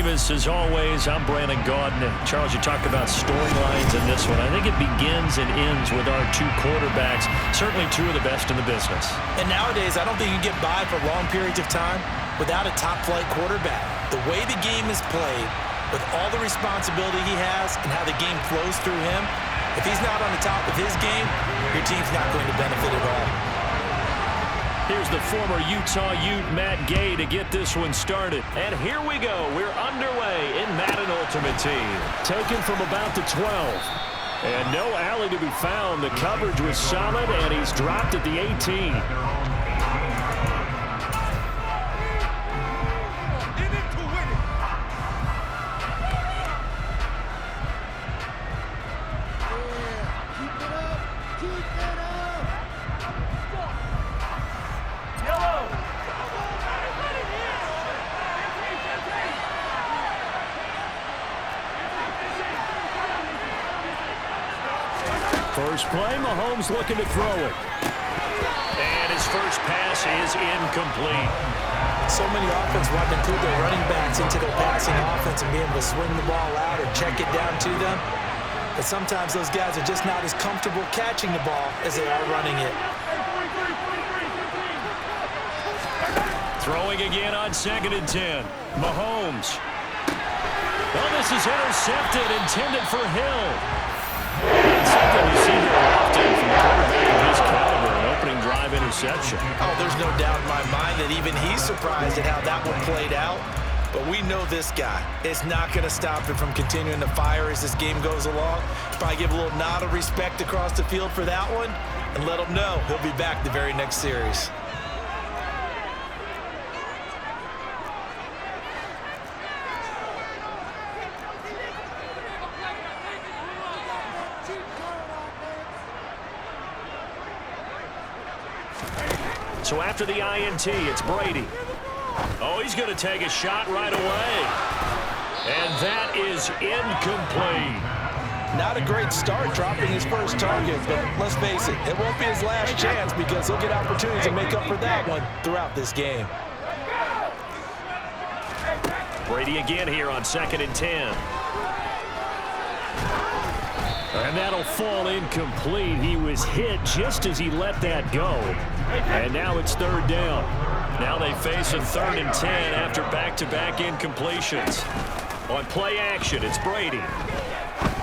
Davis, as always, I'm Brandon Gaudin. Charles, you talked about storylines in this one. I think it begins and ends with our two quarterbacks, certainly two of the best in the business. And nowadays, I don't think you get by for long periods of time without a top-flight quarterback. The way the game is played, with all the responsibility he has and how the game flows through him, if he's not on the top of his game, your team's not going to benefit at all. Here's the former Utah Ute, Matt Gay, to get this one started. And here we go. We're underway in Madden Ultimate Team. Taken from about the 12. And no alley to be found. The coverage was solid, and he's dropped at the 18. First play, Mahomes looking to throw it. And his first pass is incomplete. So many offenses want to include their running backs into their passing offense and be able to swing the ball out or check it down to them. But sometimes those guys are just not as comfortable catching the ball as they are running it. Throwing again on 2nd and 10. Mahomes. Well, this is intercepted, intended for Hill. Something you see here often from a quarterback of his caliber, an opening drive interception. Oh, there's no doubt in my mind that even he's surprised at how that one played out. But we know this guy is not going to stop him from continuing to fire as this game goes along. Probably give a little nod of respect across the field for that one and let him know he'll be back the very next series. So after the INT, it's Brady. Oh, he's going to take a shot right away. And that is incomplete. Not a great start dropping his first target, but let's face it, it won't be his last chance because he'll get opportunities to make up for that one throughout this game. Brady again here on 2nd and 10. And that'll fall incomplete. He was hit just as he let that go. And now it's 3rd down. Now they face a 3rd and 10 after back-to-back incompletions. On play action, it's Brady.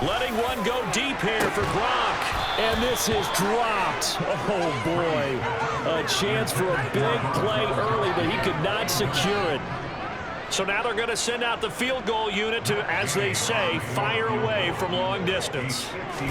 Letting one go deep here for Gronk. And this is dropped. Oh, boy. A chance for a big play early, but he could not secure it. So now they're going to send out the field goal unit to, as they say, fire away from long distance.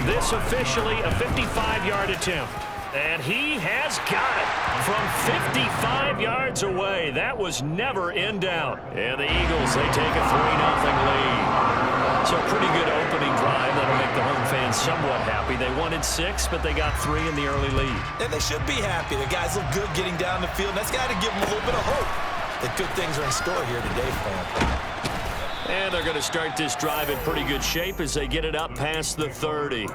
This officially a 55-yard attempt. And he has got it from 55 yards away. That was never in doubt. And the Eagles, they take a 3-0 lead. So a pretty good opening drive. That'll make the home fans somewhat happy. They wanted 6, but they got 3 in the early lead. And they should be happy. The guys look good getting down the field. That's got to give them a little bit of hope that good things are in store here today for them. And they're going to start this drive in pretty good shape as they get it up past the 30.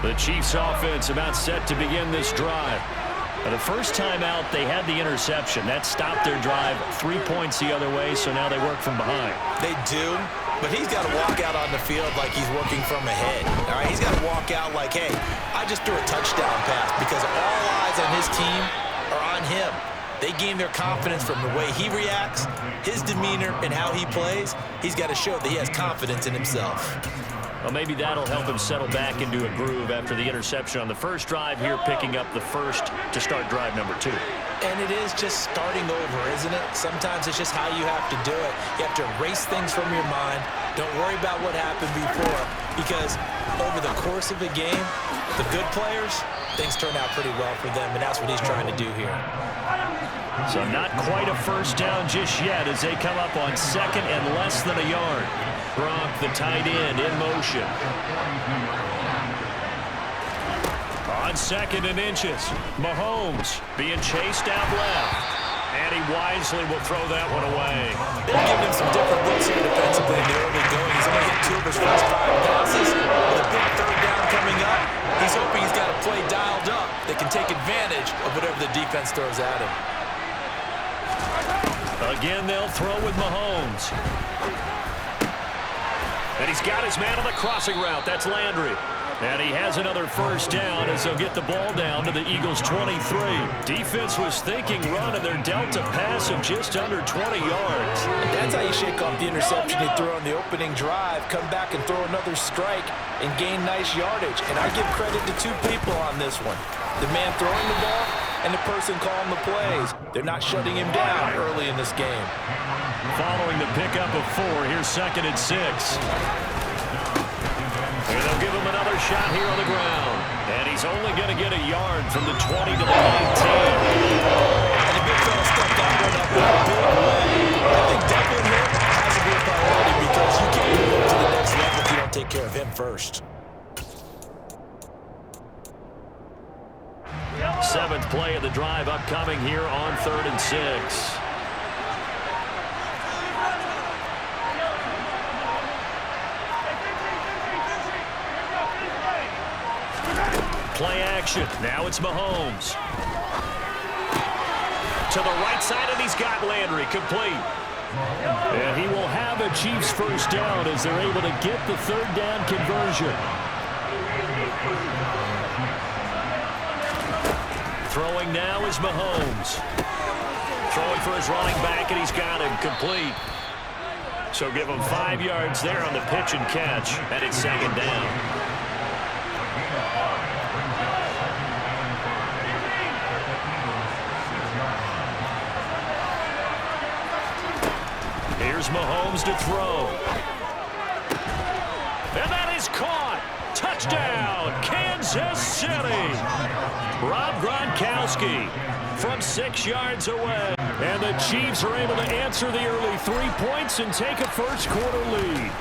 The Chiefs offense about set to begin this drive. The first time out, they had the interception. That stopped their drive 3 points the other way, so now they work from behind. They do, but he's got to walk out on the field like he's working from ahead. All right, he's got to walk out like, hey, I just threw a touchdown pass because all eyes on his team are on him. They gain their confidence from the way he reacts, his demeanor, and how he plays. He's got to show that he has confidence in himself. Well, maybe that'll help him settle back into a groove after the interception on the first drive here, picking up the first to start drive number 2. And it is just starting over, isn't it? Sometimes it's just how you have to do it. You have to erase things from your mind. Don't worry about what happened before, because over the course of a game, the good players, things turn out pretty well for them, and that's what he's trying to do here. So not quite a first down just yet as they come up on 2nd and less than a yard. Gronk, the tight end, in motion. On 2nd and inches, Mahomes being chased out left. And he wisely will throw that one away. They're giving him some different looks here defensively in the early going. He's only hit 2 of his first 5 passes with a big 3rd down of whatever the defense throws at him. Again, they'll throw with Mahomes. And he's got his man on the crossing route. That's Landry. And he has another first down as they'll get the ball down to the Eagles' 23. Defense was thinking run, and they're dealt a pass of just under 20 yards. And that's how you shake off the interception he threw on the opening drive, come back and throw another strike, and gain nice yardage. And I give credit to two people on this one. The man throwing the ball and the person calling the plays. They're not shutting him down early in this game. Following the pickup of 4, here's 2nd and 6. And they'll give him another shot here on the ground. And he's only going to get a yard from the 20 to the 19. And the big fella stepped that one up in a big way. I think doubling him has to be a priority because you can't move up to the next level if you don't take care of him first. 7th play of the drive upcoming here on 3rd and 6. Play action. Now it's Mahomes. To the right side, and he's got Landry complete. And he will have a Chiefs first down as they're able to get the 3rd down conversion. Throwing now is Mahomes. Throwing for his running back, and he's got him complete. So give him 5 yards there on the pitch and catch, and it's 2nd down. Here's Mahomes to throw. And that is caught. Touchdown, Kansas City. Rob Gronkowski from 6 yards away. And the Chiefs are able to answer the early 3 points and take a first-quarter lead.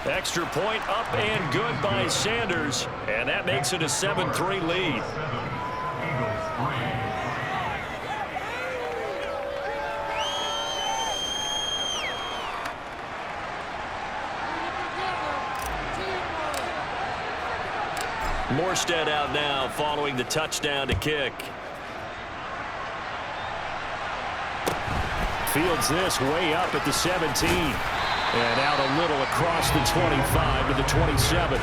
Extra point up and good by Sanders. And that makes it a 7-3 lead. Morstead out now following the touchdown to kick. Fields this way up at the 17. And out a little across the 25 to the 27.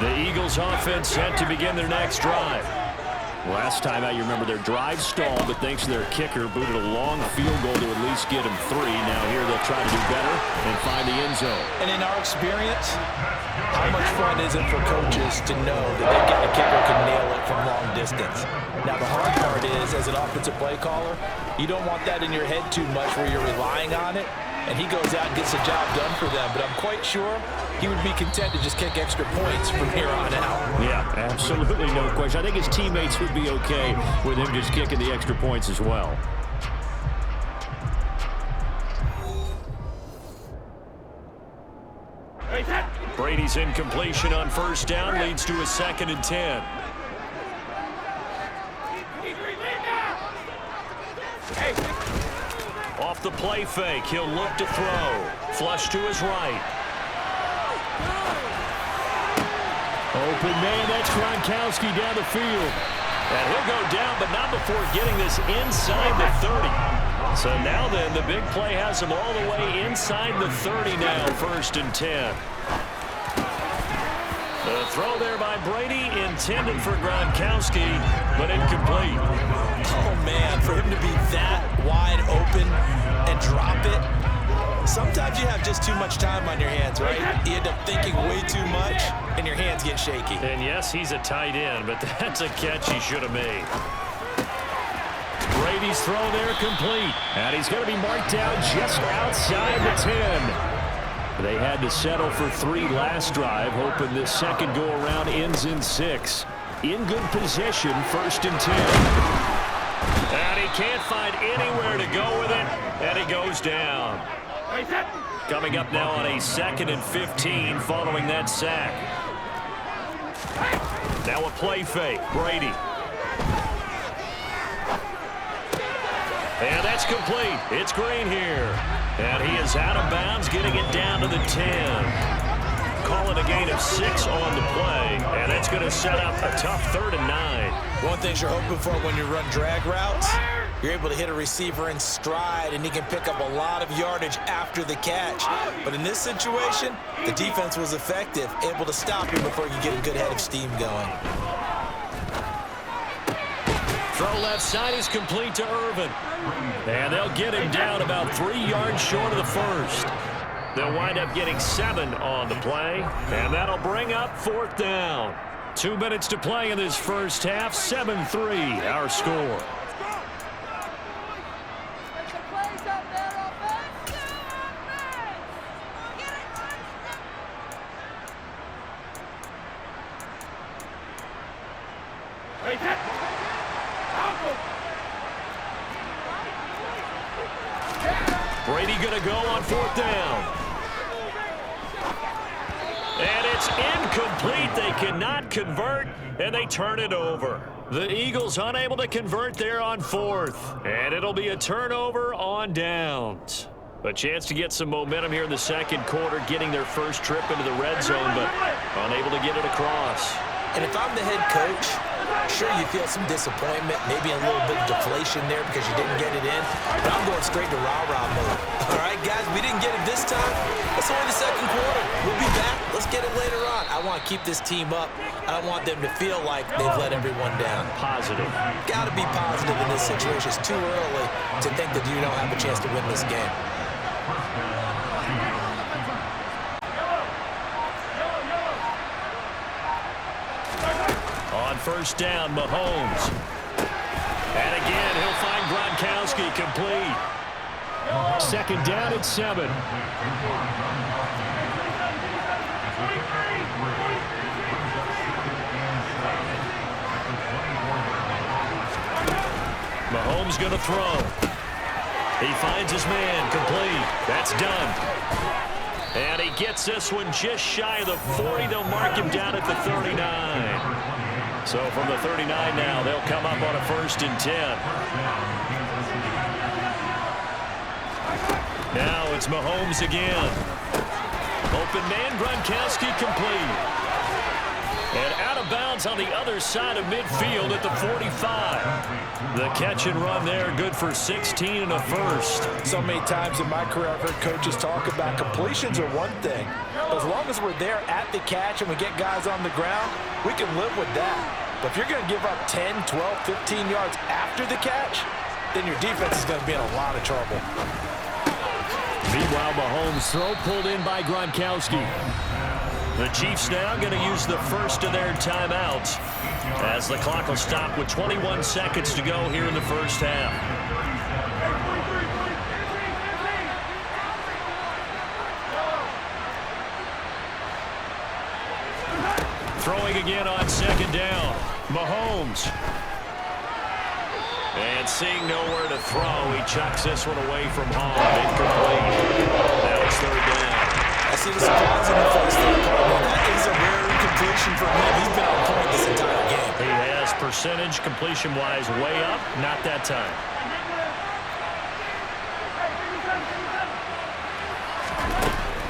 The Eagles offense set to begin their next drive. Last time out, you remember their drive stalled, but thanks to their kicker, booted a long field goal to at least get them 3. Now here they'll try to do better and find the end zone. And in our experience, how much fun is it for coaches to know that they're getting a kicker who can nail it from long distance? Now the hard part is, as an offensive play caller, you don't want that in your head too much where you're relying on it, and he goes out and gets the job done for them. But I'm quite sure he would be content to just kick extra points from here on out. Yeah, absolutely no question. I think his teammates would be okay with him just kicking the extra points as well. Brady's incompletion on first down leads to a 2nd and 10. Off the play fake, he'll look to throw. Flush to his right. Open man, that's Gronkowski down the field. And he'll go down, but not before getting this inside the 30. So now then, the big play has him all the way inside the 30 now, 1st and 10. The throw there by Brady, intended for Gronkowski, but incomplete. Oh, man, for him to be that wide open and drop it, sometimes you have just too much time on your hands, right? You end up thinking way too much, and your hands get shaky. And yes, he's a tight end, but that's a catch he should have made. Brady's throw there complete, and he's going to be marked down just outside the 10. They had to settle for 3 last drive, hoping this second go-around ends in 6. In good position, 1st and 10. And he can't find anywhere to go with it, and he goes down. Coming up now on a 2nd and 15 following that sack. Now a play fake, Brady. And that's complete. It's Green here. And he is out of bounds, getting it down to the 10. call it a gain of 6 on the play, and that's going to set up a tough 3rd and 9. One thing you're hoping for when you run drag routes, you're able to hit a receiver in stride, and he can pick up a lot of yardage after the catch. But in this situation, the defense was effective, able to stop him before you get a good head of steam going. Throw left side is complete to Irvin. And they'll get him down about 3 yards short of the first. They'll wind up getting 7 on the play, and that'll bring up 4th down. 2 minutes to play in this first half. 7-3 our score. Brady going to go on 4th down. And it's incomplete. They cannot convert, and they turn it over. The Eagles unable to convert there on 4th. And it'll be a turnover on downs. A chance to get some momentum here in the second quarter, getting their first trip into the red zone, but unable to get it across. And if I'm the head coach, sure you feel some disappointment, maybe a little bit of deflation there because you didn't get it in, but I'm going straight to rah-rah mode. All right, guys, we didn't get it this time. It's only the second quarter. We'll be back. Let's get it later on. I want to keep this team up. I don't want them to feel like they've let everyone down. Positive. Got to be positive in this situation. It's too early to think that you don't have a chance to win this game. On 1st down, Mahomes. And again, he'll find Gronkowski complete. 2nd down at 7. Mahomes going to throw. He finds his man complete. That's done. And he gets this one just shy of the 40. They'll mark him down at the 39. So from the 39 now, they'll come up on a 1st and 10. Now it's Mahomes again. Open man, Gronkowski complete. And out of bounds on the other side of midfield at the 45. The catch and run there, good for 16 and a first. So many times in my career, I've heard coaches talk about completions are one thing. But as long as we're there at the catch and we get guys on the ground, we can live with that. But if you're going to give up 10, 12, 15 yards after the catch, then your defense is going to be in a lot of trouble. Meanwhile, Mahomes' throw pulled in by Gronkowski. The Chiefs now going to use the first of their timeouts as the clock will stop with 21 seconds to go here in the first half. Throwing again on 2nd down. Mahomes. And seeing nowhere to throw, he chucks this one away from home. Incomplete. Now it's 3rd down. I see the surprise in the face there, Carl. That is a rare incompletion for him. He's been on point this entire game. He has percentage completion-wise way up. Not that time.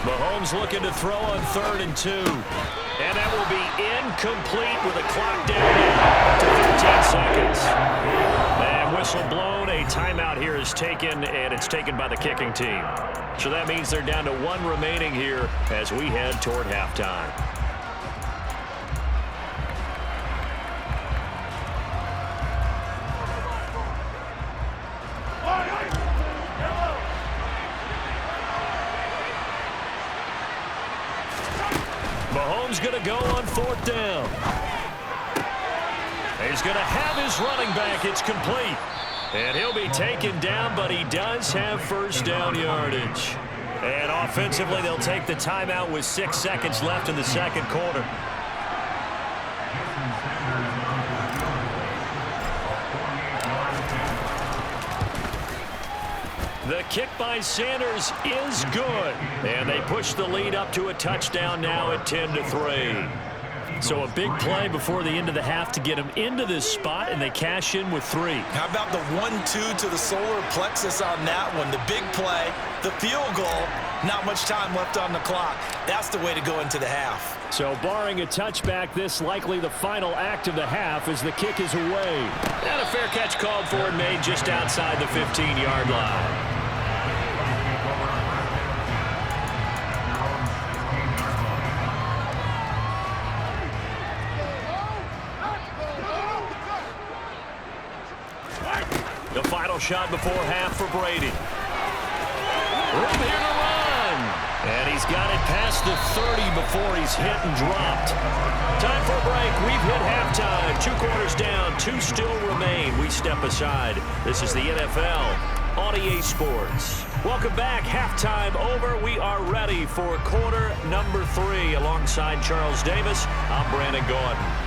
Mahomes looking to throw on 3rd and 2. And that will be incomplete with a clock down to 13 seconds. And whistle blown. A timeout here is taken, and it's taken by the kicking team. So that means they're down to 1 remaining here as we head toward halftime. Mahomes going to go on 4th down. He's going to have his running back. It's complete. And he'll be taken down, but he does have 1st down yardage. And offensively, they'll take the timeout with 6 seconds left in the second quarter. The kick by Sanders is good. And they push the lead up to a touchdown now at 10-3. So a big play before the end of the half to get them into this spot, and they cash in with 3. How about the 1-2 to the solar plexus on that one? The big play, the field goal, Not much time left on the clock. That's the way to go into the half. So barring a touchback, this likely the final act of the half as the kick is away. And a fair catch called for and made just outside the 15-yard line. The final shot before half for Brady. Room here to run. And he's got it past the 30 before he's hit and dropped. Time for a break. We've hit halftime. 2 quarters down. 2 still remain. We step aside. This is the NFL on EA Sports. Welcome back. Halftime over. We are ready for quarter number 3. Alongside Charles Davis, I'm Brandon Gaudin.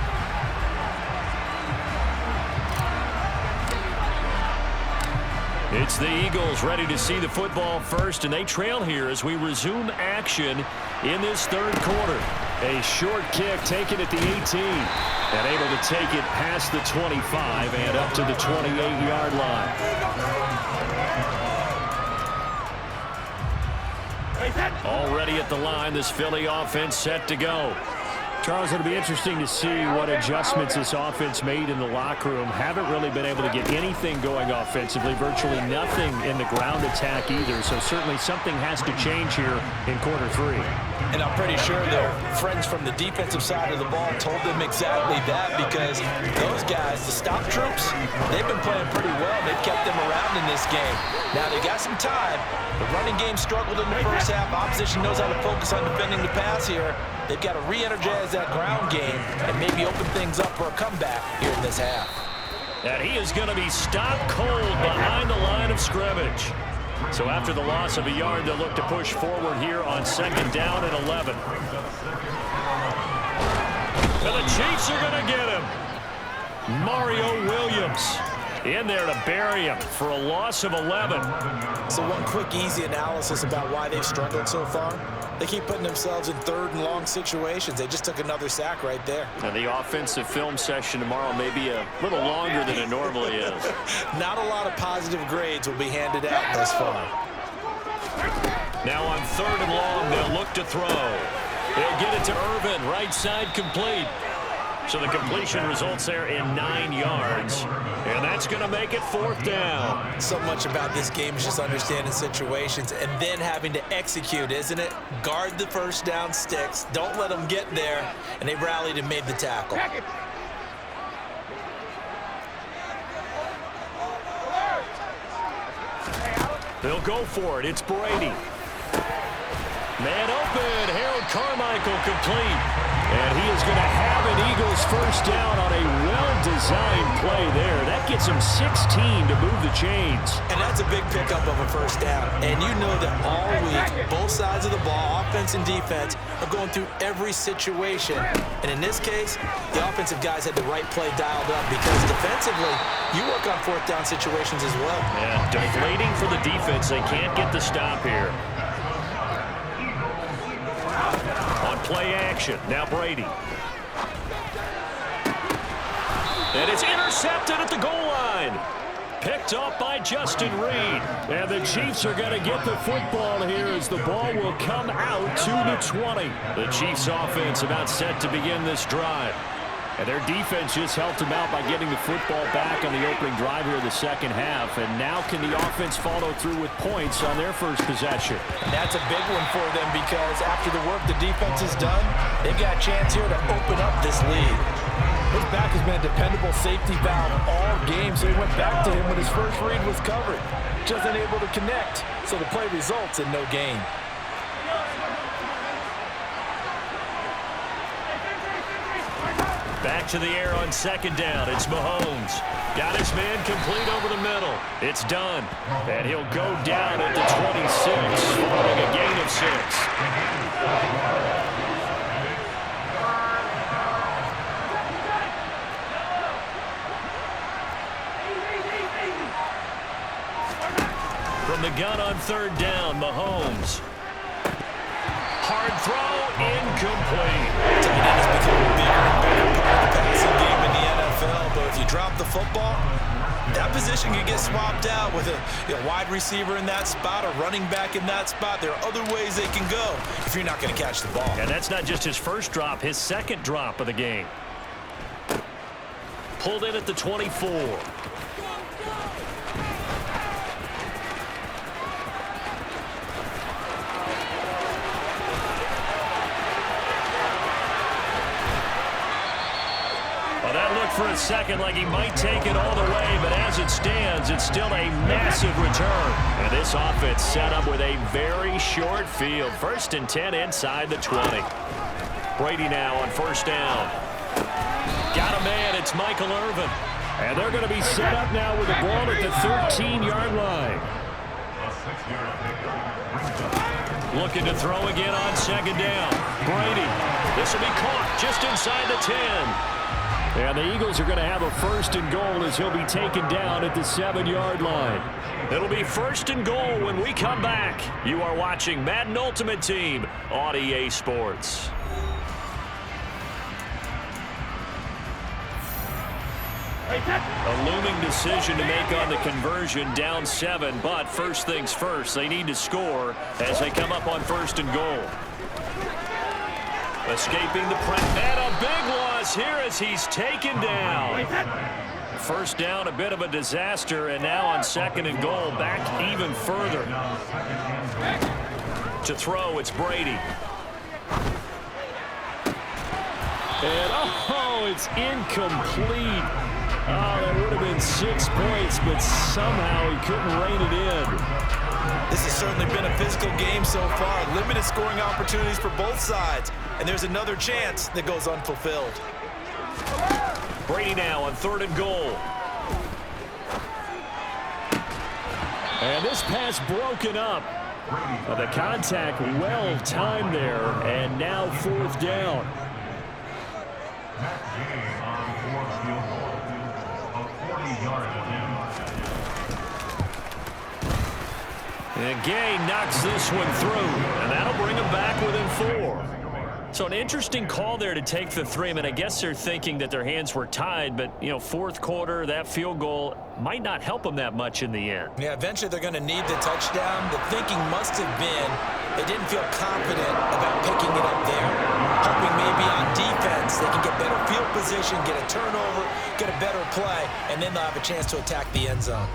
It's the Eagles ready to see the football first, and they trail here as we resume action in this third quarter. A short kick taken at the 18 and able to take it past the 25 and up to the 28-yard line. Already at the line, this Philly offense set to go. Charles, it'll be interesting to see what adjustments this offense made in the locker room. Haven't really been able to get anything going offensively, virtually nothing in the ground attack either. So certainly something has to change here in quarter 3. And I'm pretty sure their friends from the defensive side of the ball told them exactly that, because those guys, the stop troops, they've been playing pretty well. They've kept them around in this game. Now they got some time. The running game struggled in the first half. Opposition knows how to focus on defending the pass here. They've got to re-energize that ground game and maybe open things up for a comeback here in this half. And he is going to be stopped cold behind the line of scrimmage. So after the loss of a yard, they'll look to push forward here on 2nd down and 11. And the Chiefs are going to get him. Mario Williams in there to bury him for a loss of 11. So one quick, easy analysis about why they've struggled so far. They keep putting themselves in 3rd and long situations. They just took another sack right there. Now the offensive film session tomorrow may be a little longer than it normally is. Not a lot of positive grades will be handed out thus far. Now on 3rd and long, they'll look to throw. They'll get it to Irvin, right side complete. So the completion results there in 9 yards. And that's going to make it 4th down. So much about this game is just understanding situations and then having to execute, isn't it? Guard the first down sticks. Don't let them get there. And they rallied and made the tackle. They'll go for it. It's Brady. Man open. Harold Carmichael complete. And he is going to have an Eagles first down on a well-designed play there. That gets him 16 to move the chains. And that's a big pickup of a first down. And you know that all week, both sides of the ball, offense and defense, are going through every situation. And in this case, the offensive guys had the right play dialed up, because defensively, you work on 4th down situations as well. Yeah, deflating for the defense. They can't get the stop here. On play action, now Brady. And it's intercepted at the goal line. Picked up by Justin Reed. And the Chiefs are going to get the football here as the ball will come out to the 20. The Chiefs offense about set to begin this drive. And their defense just helped them out by getting the football back on the opening drive here in the second half. And now can the offense follow through with points on their first possession? And that's a big one for them, because after the work the defense has done, they've got a chance here to open up this lead. His back has been a dependable safety valve all game, so he went back to him when his first read was covered. Just unable to connect, so the play results in no gain. Back to the air on 2nd down. It's Mahomes. Got his man complete over the middle. It's done. And he'll go down at the 26, following a gain of 6. From the gun on 3rd down, Mahomes. Hard throw, incomplete. Tight end has become a bigger and bigger part of the passing game in the NFL, but if you drop the football, That position can get swapped out with a wide receiver in that spot, a running back in that spot. There are other ways they can go if you're not going to catch the ball. And that's not just his first drop, his second drop of the game. Pulled in at the 24. For a second like he might take it all the way, but as it stands, it's still a massive return. And this offense set up with a very short field. 1st and 10 inside the 20. Brady now on 1st down. Got a man, it's Michael Irvin. And they're going to be set up now with the ball at the 13-yard line. Looking to throw again on 2nd down. Brady. This will be caught just inside the 10. And the Eagles are going to have a 1st and goal as he'll be taken down at the 7-yard line. It'll be 1st and goal when we come back. You are watching Madden Ultimate Team on EA Sports. A looming decision to make on the conversion, down 7, but first things first, they need to score as they come up on 1st and goal. Escaping the press, and a big loss here as he's taken down. 1st down, a bit of a disaster, and now on 2nd and goal, back even further. To throw, it's Brady. And, oh, it's incomplete. Oh, that would have been 6 points, but somehow he couldn't rein it in. This has certainly been a physical game so far. Limited scoring opportunities for both sides. And there's another chance that goes unfulfilled. Brady now on 3rd and goal. And this pass broken up. The contact well timed there. And now 4th down. And Gay knocks this one through. And that'll bring him back within 4. So an interesting call there to take the 3. I mean, I guess they're thinking that their hands were tied, but, 4th quarter, that field goal might not help them that much in the end. Yeah, eventually they're going to need the touchdown. The thinking must have been they didn't feel confident about picking it up there, hoping maybe on defense they can get better field position, get a turnover, get a better play, and then they'll have a chance to attack the end zone.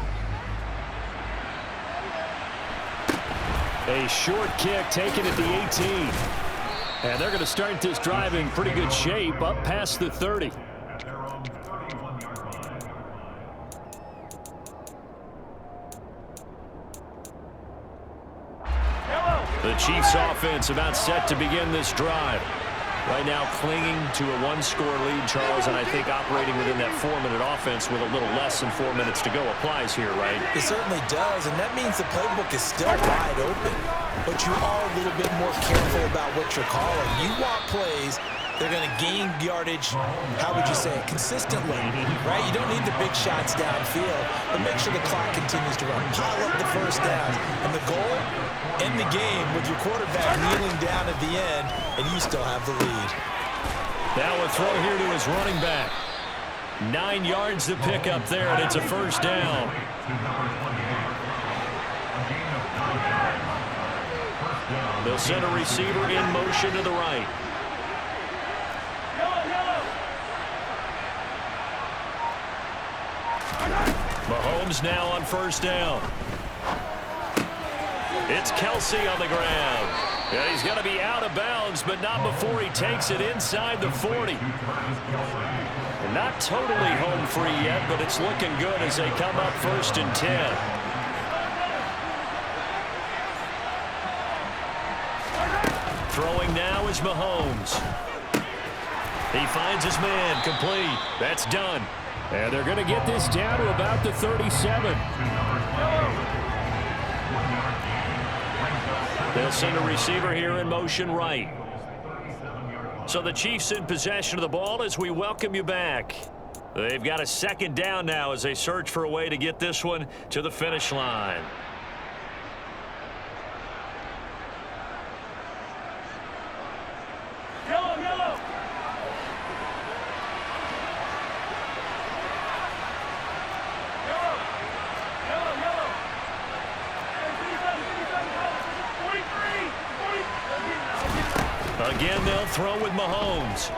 A short kick taken at the 18. And they're going to start this drive in pretty good shape up past the 30. The Chiefs offense about set to begin this drive. Right now clinging to a 1-score lead, Charles, and I think operating within that 4-minute offense with a little less than 4 minutes to go applies here, right? It certainly does, and that means the playbook is still wide open. But you are a little bit more careful about what you're calling. You want plays, they're going to gain yardage, how would you say it, consistently, right? You don't need the big shots downfield, but make sure the clock continues to run. Pile up the 1st down, and the goal, end the game with your quarterback kneeling down at the end, and you still have the lead. Now a throw here to his running back. 9 yards to pick up there, and it's a 1st down. They'll send a receiver in motion to the right. Mahomes now on 1st down. It's Kelsey on the ground. Yeah, he's going to be out of bounds, but not before he takes it inside the 40. And not totally home free yet, but it's looking good as they come up 1st and 10. Throwing now is Mahomes. He finds his man, complete. That's done. And they're going to get this down to about the 37. They'll send a receiver here in motion right. So the Chiefs in possession of the ball as we welcome you back. They've got a 2nd down now as they search for a way to get this one to the finish line. Again, they'll throw with Mahomes.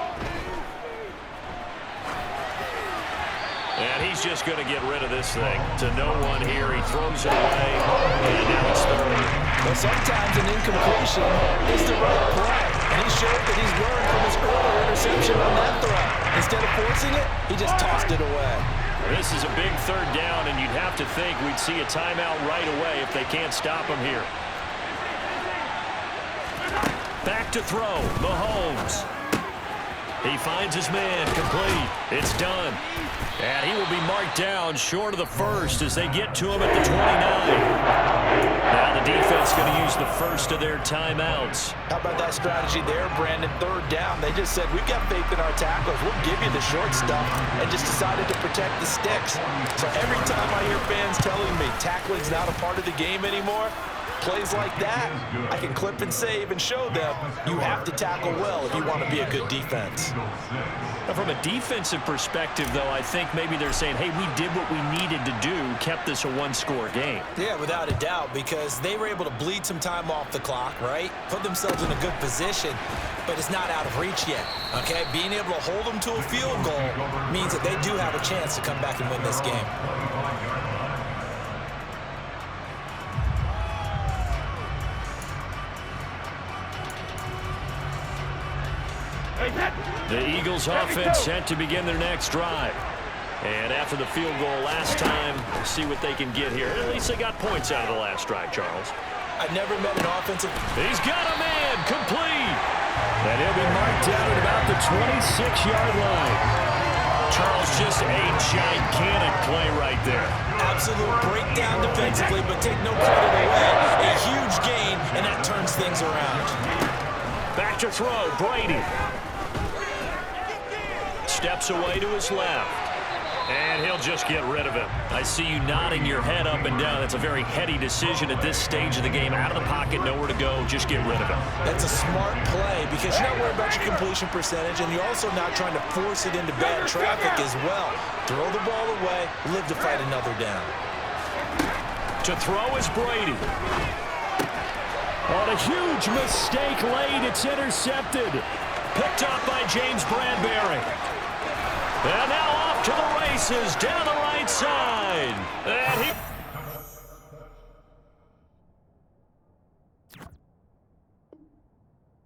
And he's just going to get rid of this thing. To no one here. He throws it away. And now it's third. Well, sometimes an incompletion is the right play. And he showed that he's learned from his earlier interception on that throw. Instead of forcing it, he just tossed it away. This is a big third down, and you'd have to think we'd see a timeout right away if they can't stop him here. Back to throw. Mahomes. He finds his man. Complete. It's done. And he will be marked down short of the first as they get to him at the 29. Now the defense going to use the first of their timeouts. How about that strategy there, Brandon? Third down. They just said, we've got faith in our tacklers. We'll give you the short stuff, and just decided to protect the sticks. So every time I hear fans telling me tackling's not a part of the game anymore, plays like that, I can clip and save and show them you have to tackle well if you want to be a good defense. From a defensive perspective, though, I think maybe they're saying, hey, we did what we needed to do, kept this a one-score game. Yeah, without a doubt, because they were able to bleed some time off the clock, right? Put themselves in a good position, but it's not out of reach yet, okay? Being able to hold them to a field goal means that they do have a chance to come back and win this game. The Eagles offense set to begin their next drive. And after the field goal last time, we'll see what they can get here. At least they got points out of the last drive, Charles. I've never met an offensive... He's got a man, complete. And he'll be marked down at about the 26-yard line. Charles, just a gigantic play right there. Absolute breakdown defensively, but take no credit away. A huge gain, and that turns things around. Back to throw, Brady. Steps away to his left. And he'll just get rid of him. I see you nodding your head up and down. That's a very heady decision at this stage of the game. Out of the pocket, nowhere to go. Just get rid of him. That's a smart play because you're not worried about your completion percentage, and you're also not trying to force it into bad traffic as well. Throw the ball away, live to fight another down. To throw is Brady. On a huge mistake late, it's intercepted. Picked up by James Bradbury. And now off to the races down the right side. And he...